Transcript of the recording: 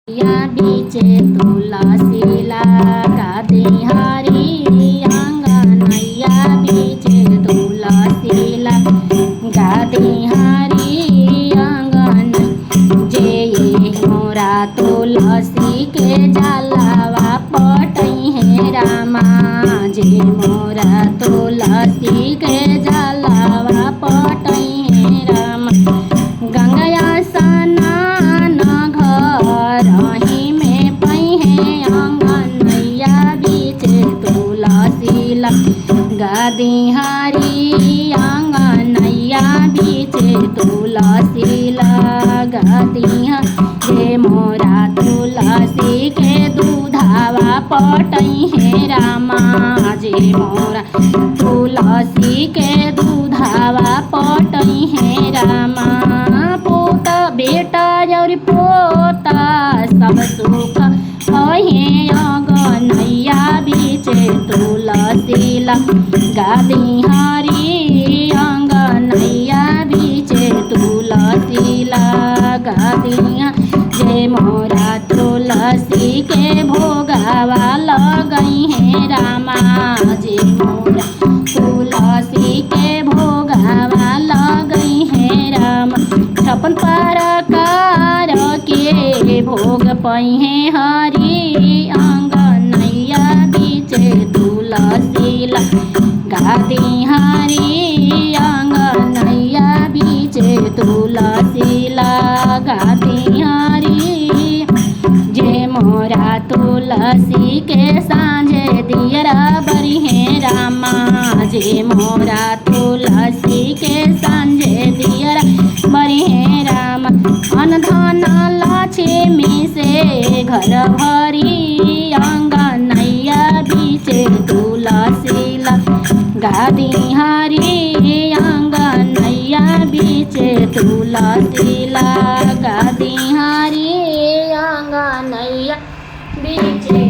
या बीचे तुलसी लगाती हरी आंगनैया बीचे तुलसी लगाती हरी आंगन जे मोरा तुलसी के जलावा पटई है रामा जे मोरा तुलसी के जलावा पटई है रामा गंगा स्नान घर ही में पई है आंगनैया बीचे तुलसी लगाती हरी आंगनैया बीचे तुलसी लगाती जे मोरा तुलसी के दूधावा पटई है रामा जे मोरा तुलसी के दूधावा पटई है रामा पोता बेटा और पोता सब सुख है आंगनैया बीचे तुलसी लगाती हरी आंगनैया बीचे तुलसी लगाती जे मोरा तुलसी के भोगावा लगई है रामा जे मोरा तुलसी के भोगावा लगई है रामा छप्पन प्रकार के भोग पई है हरी आंगनैया बीचे तुलसी लगाती हरी आंगनैया बीचे तुलसी लगाती हरी जे मोरा तुलसी के सांझे दियरा बरी है रामा जे मोरा तुलसी के सांझे दियरा बरी है रामा अन धन लक्ष्मी से घर भरी आंगनैया बीचे तुलसी लगाती हरी आंगनैया बीचे तुलसी लगाती हरी आंगनैया बीचे